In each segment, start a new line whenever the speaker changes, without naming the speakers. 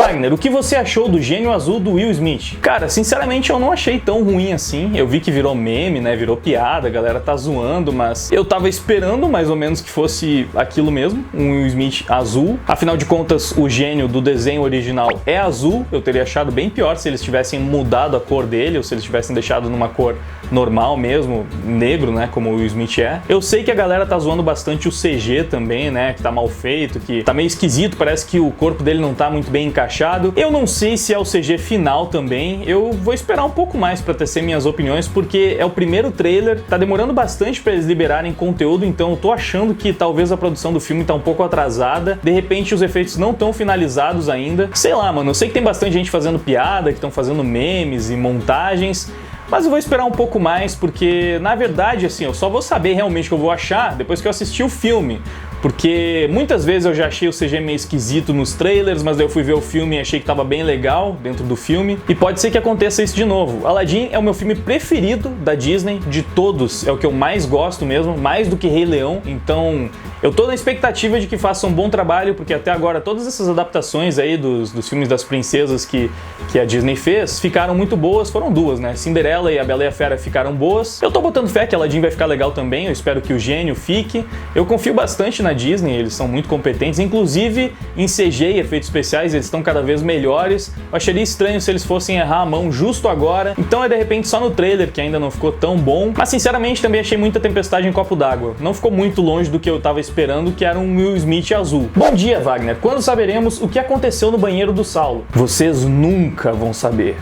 Wagner, o que você achou do Gênio Azul do Will Smith? Cara, sinceramente eu não achei tão ruim assim. Eu vi que virou meme, né? Virou piada, a galera tá zoando, mas eu tava esperando mais ou menos que fosse aquilo mesmo, um Will Smith azul. Afinal de contas, o gênio do desenho original é azul. Eu teria achado bem pior se eles tivessem mudado a cor dele, ou se eles tivessem deixado numa cor normal mesmo, negro, né? Como o Will Smith é. Eu sei que a galera tá zoando bastante o CG também, né? Que tá mal feito, que tá meio esquisito, parece que o corpo dele não tá muito bem encaixado. Eu não sei se é o CG final também. Eu vou esperar um pouco mais pra tecer minhas opiniões, porque é o primeiro trailer, tá demorando bastante pra eles liberarem conteúdo, então eu tô achando que talvez a produção do filme tá um pouco atrasada. De repente os efeitos não estão finalizados ainda. Sei lá, mano, eu sei que tem bastante gente fazendo piada, que estão fazendo memes e montagens, mas eu vou esperar um pouco mais, porque na verdade, assim, eu só vou saber realmente o que eu vou achar depois que eu assistir o filme. Porque muitas vezes eu já achei o CG meio esquisito nos trailers, mas daí eu fui ver o filme e achei que tava bem legal dentro do filme. E pode ser que aconteça isso de novo. Aladdin é o meu filme preferido da Disney, de todos. É o que eu mais gosto mesmo, mais do que Rei Leão. Então eu tô na expectativa de que faça um bom trabalho, porque até agora todas essas adaptações aí dos filmes das princesas que a Disney fez ficaram muito boas. Foram duas, né? Cinderela e A Bela e a Fera ficaram boas. Eu tô botando fé que Aladdin vai ficar legal também. Eu espero que o gênio fique. Eu confio bastante na Disney, eles são muito competentes, inclusive em CG e efeitos especiais eles estão cada vez melhores. Eu acharia estranho se eles fossem errar a mão justo agora, então é de repente só no trailer que ainda não ficou tão bom, mas sinceramente também achei muita tempestade em copo d'água. Não ficou muito longe do que eu tava esperando, que era um Will Smith azul. Bom dia, Wagner, quando saberemos o que aconteceu no banheiro do Saulo? Vocês nunca vão saber.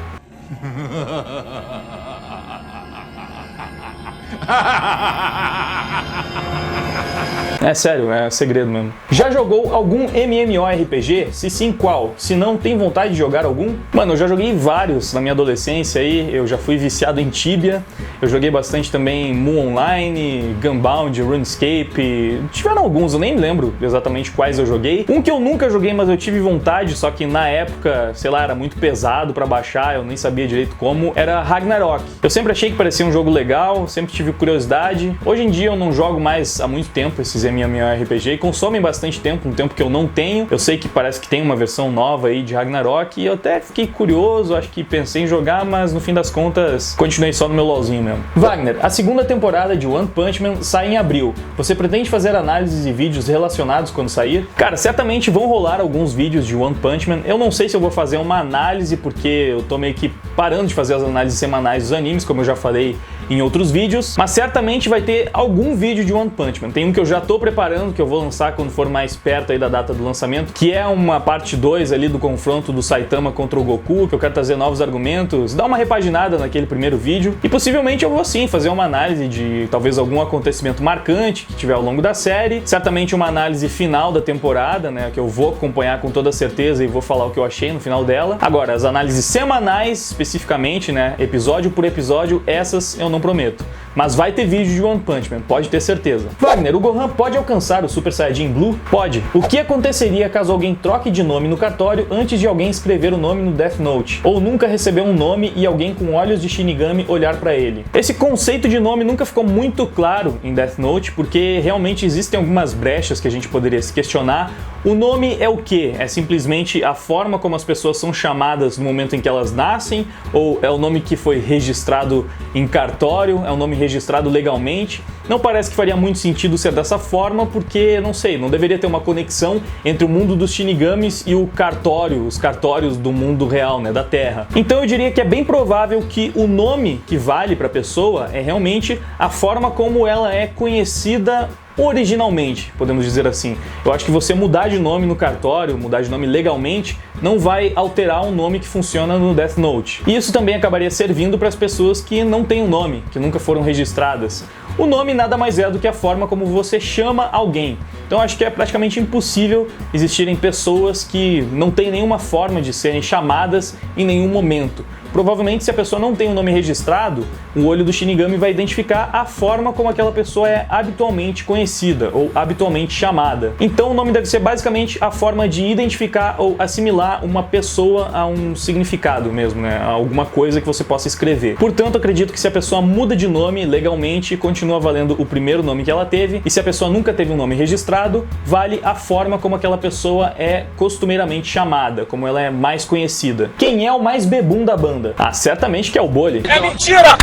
É sério, é segredo mesmo. Já jogou algum MMORPG? Se sim, qual? Se não, tem vontade de jogar algum? Mano, eu já joguei vários na minha adolescência aí, eu já fui viciado em Tibia, eu joguei bastante também Mu Online, Gunbound, RuneScape, tiveram alguns, eu nem lembro exatamente quais eu joguei. Um que eu nunca joguei, mas eu tive vontade, só que na época, sei lá, era muito pesado pra baixar, eu nem sabia direito como, era Ragnarok. Eu sempre achei que parecia um jogo legal, sempre tive curiosidade. Hoje em dia eu não jogo mais há muito tempo esses MMORPG e consomem bastante tempo, um tempo que eu não tenho. Eu sei que parece que tem uma versão nova aí de Ragnarok e eu até fiquei curioso, acho que pensei em jogar, mas no fim das contas continuei só no meu LOLzinho mesmo. Wagner, a segunda temporada de One Punch Man sai em abril. Você pretende fazer análises e vídeos relacionados quando sair? Cara, certamente vão rolar alguns vídeos de One Punch Man. Eu não sei se eu vou fazer uma análise, porque eu tô meio que parando de fazer as análises semanais dos animes, como eu já falei em outros vídeos, mas certamente vai ter algum vídeo de One Punch Man. Tem um que eu já tô preparando, que eu vou lançar quando for mais perto aí da data do lançamento, que é uma parte 2 ali do confronto do Saitama contra o Goku, que eu quero trazer novos argumentos, dar uma repaginada naquele primeiro vídeo, e possivelmente eu vou sim fazer uma análise de talvez algum acontecimento marcante que tiver ao longo da série, certamente uma análise final da temporada, né, que eu vou acompanhar com toda certeza e vou falar o que eu achei no final dela. Agora, as análises semanais, especificamente, né, episódio por episódio, essas eu não prometo. Mas vai ter vídeo de One Punch Man, pode ter certeza. Wagner, o Gohan pode alcançar o Super Saiyajin Blue? Pode. O que aconteceria caso alguém troque de nome no cartório antes de alguém escrever o nome no Death Note? Ou nunca receber um nome e alguém com olhos de Shinigami olhar pra ele? Esse conceito de nome nunca ficou muito claro em Death Note, porque realmente existem algumas brechas que a gente poderia se questionar. O nome é o quê? É simplesmente a forma como as pessoas são chamadas no momento em que elas nascem? Ou é o nome que foi registrado em cartório? É um nome registrado legalmente? Não parece que faria muito sentido ser dessa forma, porque, não sei, não deveria ter uma conexão entre o mundo dos Shinigamis e o cartório, os cartórios do mundo real, né, da Terra. Então eu diria que é bem provável que o nome que vale para a pessoa é realmente a forma como ela é conhecida originalmente, podemos dizer assim. Eu acho que você mudar de nome no cartório, mudar de nome legalmente, não vai alterar um nome que funciona no Death Note. E isso também acabaria servindo para as pessoas que não têm um nome, que nunca foram registradas. O nome nada mais é do que a forma como você chama alguém. Então acho que é praticamente impossível existirem pessoas que não têm nenhuma forma de serem chamadas em nenhum momento. Provavelmente, se a pessoa não tem um nome registrado, o olho do Shinigami vai identificar a forma como aquela pessoa é habitualmente conhecida ou habitualmente chamada. Então o nome deve ser basicamente a forma de identificar ou assimilar uma pessoa a um significado mesmo, né? A alguma coisa que você possa escrever. Portanto, acredito que se a pessoa muda de nome legalmente, continua valendo o primeiro nome que ela teve, e se a pessoa nunca teve um nome registrado, vale a forma como aquela pessoa é costumeiramente chamada, como ela é mais conhecida. Quem é o mais bebum da banda? Ah, certamente que é o Bolli.
É mentira!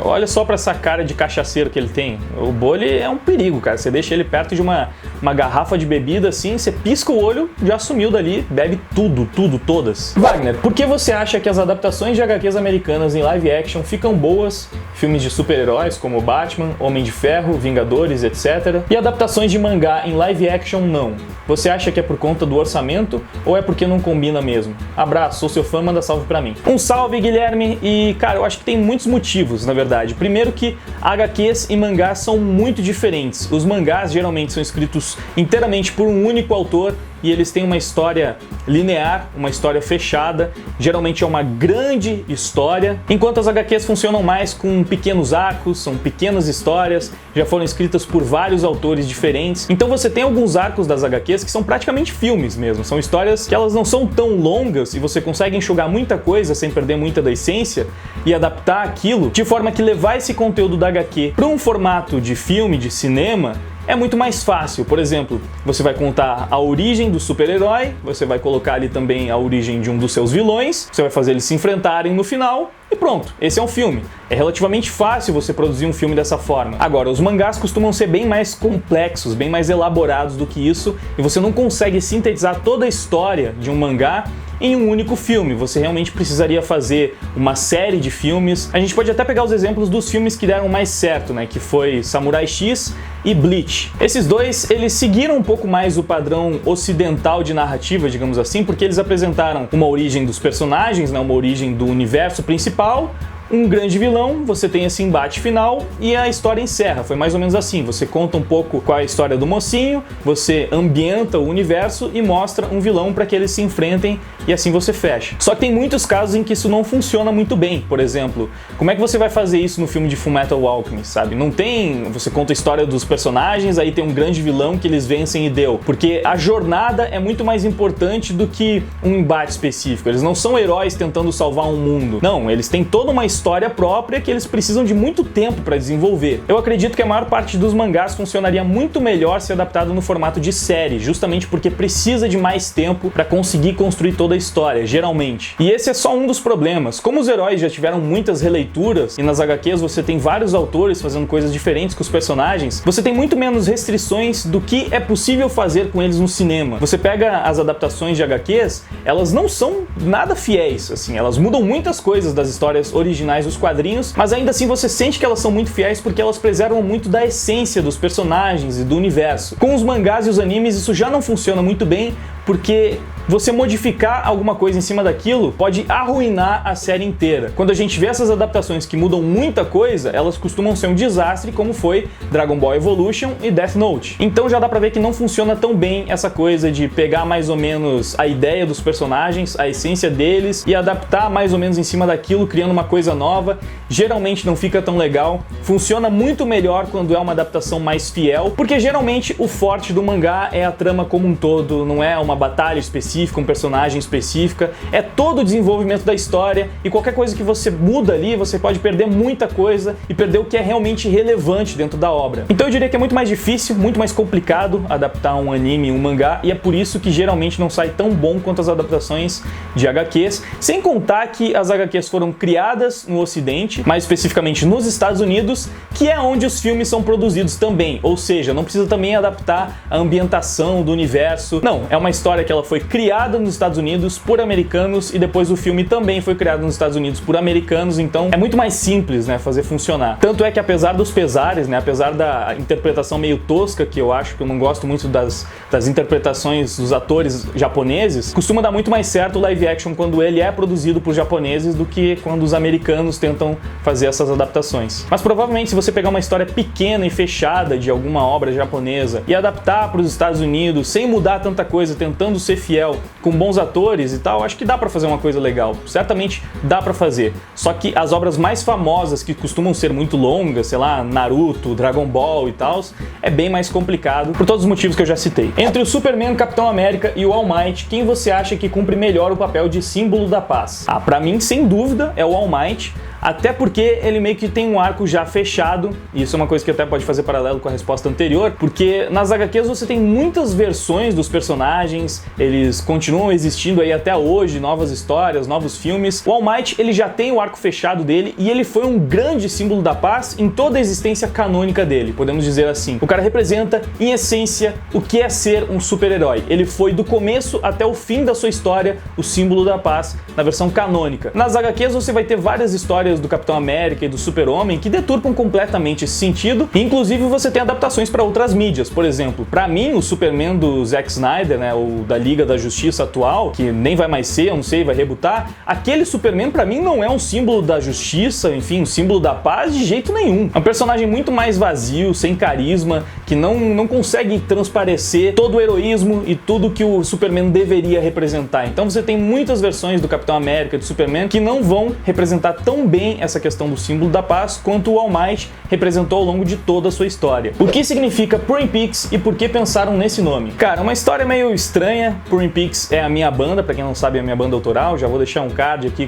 Olha só pra essa cara de cachaceiro que ele tem. O Bolli é um perigo, cara. Você deixa ele perto de uma garrafa de bebida assim, você pisca o olho, já sumiu dali, bebe tudo, todas. Wagner, por que você acha que as adaptações de HQs americanas em live action ficam boas, filmes de super-heróis como Batman, Homem de Ferro, Vingadores, etc., e adaptações de mangá em live action não? Você acha que é por conta do orçamento ou é porque não combina mesmo? Abraço, sou seu fã, manda salve pra mim. Um salve, Guilherme, e cara, eu acho que tem muitos motivos, na verdade. Primeiro que HQs e mangás são muito diferentes. Os mangás geralmente são escritos inteiramente por um único autor e eles têm uma história linear, uma história fechada, geralmente é uma grande história, enquanto as HQs funcionam mais com pequenos arcos, são pequenas histórias, já foram escritas por vários autores diferentes. Então você tem alguns arcos das HQs que são praticamente filmes mesmo, são histórias que elas não são tão longas e você consegue enxugar muita coisa sem perder muita da essência e adaptar aquilo de forma que levar esse conteúdo da HQ para um formato de filme, de cinema, é muito mais fácil. Por exemplo, você vai contar a origem do super-herói, você vai colocar ali também a origem de um dos seus vilões, você vai fazer eles se enfrentarem no final e pronto, esse é um filme. É relativamente fácil você produzir um filme dessa forma. Agora, os mangás costumam ser bem mais complexos, bem mais elaborados do que isso, e você não consegue sintetizar toda a história de um mangá em um único filme. Você realmente precisaria fazer uma série de filmes. A gente pode até pegar os exemplos dos filmes que deram mais certo, né? Que foi Samurai X e Bleach. Esses dois, eles seguiram um pouco mais o padrão ocidental de narrativa, digamos assim, porque eles apresentaram uma origem dos personagens, né? Uma origem do universo principal, um grande vilão, você tem esse embate final e a história encerra. Foi mais ou menos assim, você conta um pouco qual é a história do mocinho, você ambienta o universo e mostra um vilão para que eles se enfrentem e assim você fecha. Só que tem muitos casos em que isso não funciona muito bem. Por exemplo, como é que você vai fazer isso no filme de Fullmetal Alchemist, sabe? Não tem... Você conta a história dos personagens, aí tem um grande vilão que eles vencem e deu. Porque a jornada é muito mais importante do que um embate específico. Eles não são heróis tentando salvar um mundo. Não, eles têm toda uma história própria que eles precisam de muito tempo para desenvolver. Eu acredito que a maior parte dos mangás funcionaria muito melhor se adaptado no formato de série, justamente porque precisa de mais tempo para conseguir construir toda a história, geralmente. E esse é só um dos problemas. Como os heróis já tiveram muitas releituras e nas HQs você tem vários autores fazendo coisas diferentes com os personagens, você tem muito menos restrições do que é possível fazer com eles no cinema. Você pega as adaptações de HQs, elas não são nada fiéis, assim, elas mudam muitas coisas das histórias originais dos quadrinhos, mas ainda assim você sente que elas são muito fiéis porque elas preservam muito da essência dos personagens e do universo. Com os mangás e os animes isso já não funciona muito bem, porque você modificar alguma coisa em cima daquilo pode arruinar a série inteira. Quando a gente vê essas adaptações que mudam muita coisa, elas costumam ser um desastre, como foi Dragon Ball Evolution e Death Note. Então já dá pra ver que não funciona tão bem essa coisa de pegar mais ou menos a ideia dos personagens, a essência deles e adaptar mais ou menos em cima daquilo, criando uma coisa nova. Geralmente não fica tão legal. Funciona muito melhor quando é uma adaptação mais fiel, porque geralmente o forte do mangá é a trama como um todo, não é uma batalha específica, um personagem específica, é todo o desenvolvimento da história, e qualquer coisa que você muda ali, você pode perder muita coisa e perder o que é realmente relevante dentro da obra. Então eu diria que é muito mais difícil, muito mais complicado adaptar um anime, um mangá, e é por isso que geralmente não sai tão bom quanto as adaptações de HQs, sem contar que as HQs foram criadas no Ocidente, mais especificamente nos Estados Unidos, que é onde os filmes são produzidos também, ou seja, não precisa também adaptar a ambientação do universo. Não, é uma história que ela foi criada nos Estados Unidos por americanos e depois o filme também foi criado nos Estados Unidos por americanos, então é muito mais simples, né, fazer funcionar. Tanto é que apesar dos pesares, né, apesar da interpretação meio tosca, que eu acho que eu não gosto muito das interpretações dos atores japoneses, costuma dar muito mais certo o live action quando ele é produzido por japoneses do que quando os americanos tentam fazer essas adaptações. Mas provavelmente se você pegar uma história pequena e fechada de alguma obra japonesa e adaptar para os Estados Unidos sem mudar tanta coisa, tentando ser fiel fiel, com bons atores e tal, acho que dá pra fazer uma coisa legal. Certamente dá pra fazer. Só que as obras mais famosas, que costumam ser muito longas, sei lá, Naruto, Dragon Ball e tal, é bem mais complicado, por todos os motivos que eu já citei. Entre o Superman, Capitão América e o All Might, quem você acha que cumpre melhor o papel de símbolo da paz? Ah, pra mim, sem dúvida, é o All Might. Até porque ele meio que tem um arco já fechado, e isso é uma coisa que até pode fazer paralelo com a resposta anterior, porque nas HQs você tem muitas versões dos personagens, eles continuam existindo aí até hoje, novas histórias, novos filmes. O All Might, ele já tem o arco fechado dele, e ele foi um grande símbolo da paz em toda a existência canônica dele, podemos dizer assim. O cara representa, em essência, o que é ser um super-herói. Ele foi do começo até o fim da sua história o símbolo da paz na versão canônica. Nas HQs você vai ter várias histórias do Capitão América e do Super-Homem que deturpam completamente esse sentido, e inclusive você tem adaptações para outras mídias. Por exemplo, para mim o Superman do Zack Snyder, né, o da Liga da Justiça atual, que nem vai mais ser, eu não sei, vai rebutar, aquele Superman para mim não é um símbolo da justiça, enfim, um símbolo da paz de jeito nenhum. É um personagem muito mais vazio, sem carisma, que não consegue transparecer todo o heroísmo e tudo que o Superman deveria representar. Então você tem muitas versões do Capitão América, do Superman, que não vão representar tão bem essa questão do símbolo da paz quanto o All Might representou ao longo de toda a sua história. O que significa Purim Pix e por que pensaram nesse nome? Cara, uma história meio estranha. Purim Pix é a minha banda, pra quem não sabe, é a minha banda autoral. Já vou deixar um card aqui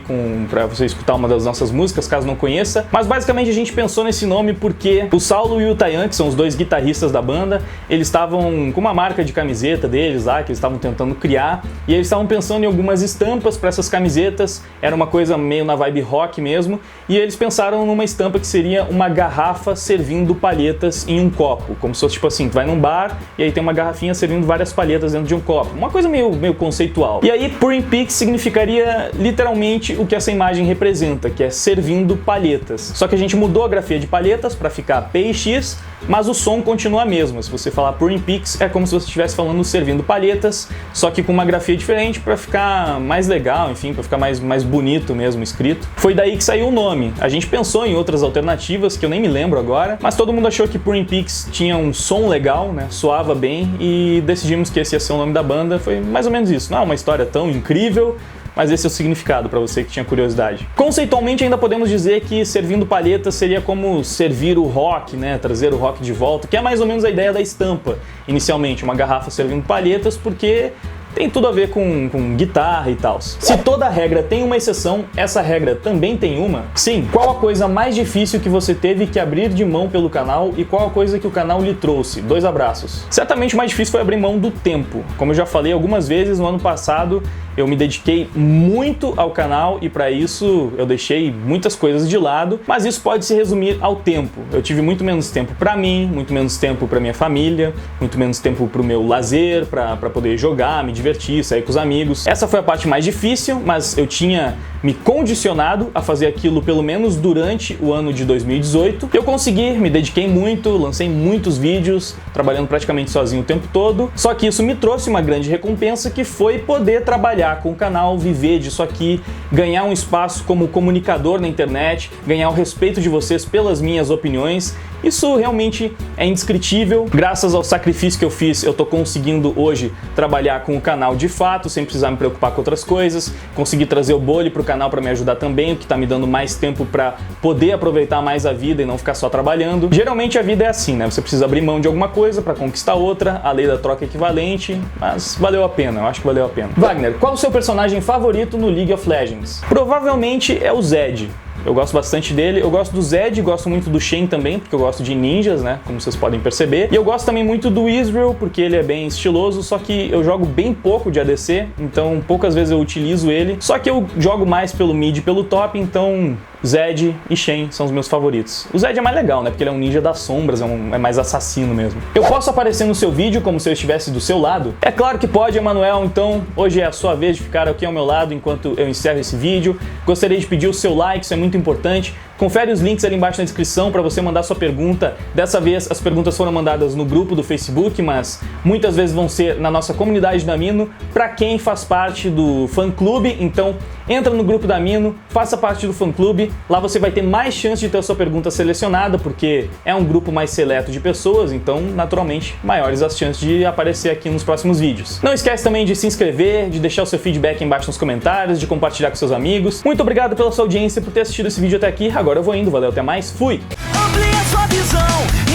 pra você escutar uma das nossas músicas, caso não conheça. Mas basicamente a gente pensou nesse nome porque o Saulo e o Tayan, que são os dois guitarristas da banda, eles estavam com uma marca de camiseta deles lá, que eles estavam tentando criar, e eles estavam pensando em algumas estampas para essas camisetas. Era uma coisa meio na vibe rock mesmo, e eles pensaram numa estampa que seria uma garrafa servindo palhetas em um copo, como se fosse tipo assim, tu vai num bar e aí tem uma garrafinha servindo várias palhetas dentro de um copo, uma coisa meio conceitual. E aí Purim Pix significaria literalmente o que essa imagem representa, que é servindo palhetas. Só que a gente mudou a grafia de palhetas para ficar PX, mas o som continua a mesma. Se você falar Purim Pix, é como se você estivesse falando servindo palhetas, só que com uma grafia diferente para ficar mais legal, enfim, para ficar mais bonito mesmo escrito. Foi daí que saiu o nome. A gente pensou em outras alternativas, que eu nem me lembro agora, mas todo mundo achou que Purim Pix tinha um som legal, né, soava bem, e decidimos que esse ia ser o nome da banda. Foi mais ou menos isso. Não é uma história tão incrível, mas esse é o significado para você que tinha curiosidade. Conceitualmente ainda podemos dizer que servindo palhetas seria como servir o rock, né, trazer o rock de volta, que é mais ou menos a ideia da estampa inicialmente, uma garrafa servindo palhetas, porque tem tudo a ver com guitarra e tal. Se toda regra tem uma exceção, essa regra também tem uma? Sim. Qual a coisa mais difícil que você teve que abrir de mão pelo canal e qual a coisa que o canal lhe trouxe? 2 abraços. Certamente o mais difícil foi abrir mão do tempo. Como eu já falei algumas vezes, no ano passado eu me dediquei muito ao canal e para isso eu deixei muitas coisas de lado, mas isso pode se resumir ao tempo. Eu tive muito menos tempo para mim, muito menos tempo para minha família, muito menos tempo para o meu lazer, para poder jogar, me divertir, sair com os amigos. Essa foi a parte mais difícil, mas eu tinha me condicionado a fazer aquilo pelo menos durante o ano de 2018. Eu consegui, me dediquei muito, lancei muitos vídeos, trabalhando praticamente sozinho o tempo todo, só que isso me trouxe uma grande recompensa, que foi poder trabalhar com o canal, viver disso aqui, ganhar um espaço como comunicador na internet, ganhar o respeito de vocês pelas minhas opiniões. Isso realmente é indescritível. Graças ao sacrifício que eu fiz, eu tô conseguindo hoje trabalhar com o canal de fato, sem precisar me preocupar com outras coisas. Consegui trazer o Bolly pro canal para me ajudar também, o que tá me dando mais tempo para poder aproveitar mais a vida e não ficar só trabalhando. Geralmente a vida é assim, né? Você precisa abrir mão de alguma coisa para conquistar outra, a lei da troca equivalente, mas valeu a pena, eu acho que valeu a pena. Wagner, qual o seu personagem favorito no League of Legends? Provavelmente é o Zed. Eu gosto bastante dele, eu gosto do Zed, gosto muito do Shen também, porque eu gosto de ninjas, né, como vocês podem perceber. E eu gosto também muito do Israel, porque ele é bem estiloso, só que eu jogo bem pouco de ADC, então poucas vezes eu utilizo ele. Só que eu jogo mais pelo mid e pelo top, então Zed e Shen são os meus favoritos. O Zed é mais legal, né, porque ele é um ninja das sombras, é mais assassino mesmo. Eu posso aparecer no seu vídeo como se eu estivesse do seu lado? É claro que pode, Emanuel, então hoje é a sua vez de ficar aqui ao meu lado enquanto eu encerro esse vídeo. Gostaria de pedir o seu like, isso é muito importante. Confere os links ali embaixo na descrição para você mandar sua pergunta. Dessa vez as perguntas foram mandadas no grupo do Facebook, mas muitas vezes vão ser na nossa comunidade da Mino, para quem faz parte do fã-clube. Então entra no grupo da Mino, faça parte do fã-clube, lá você vai ter mais chance de ter a sua pergunta selecionada, porque é um grupo mais seleto de pessoas, então naturalmente maiores as chances de aparecer aqui nos próximos vídeos. Não esquece também de se inscrever, de deixar o seu feedback aí embaixo nos comentários, de compartilhar com seus amigos. Muito obrigado pela sua audiência, por ter assistido esse vídeo até aqui. Agora eu vou indo, valeu, até mais, fui!
Amplie a sua visão.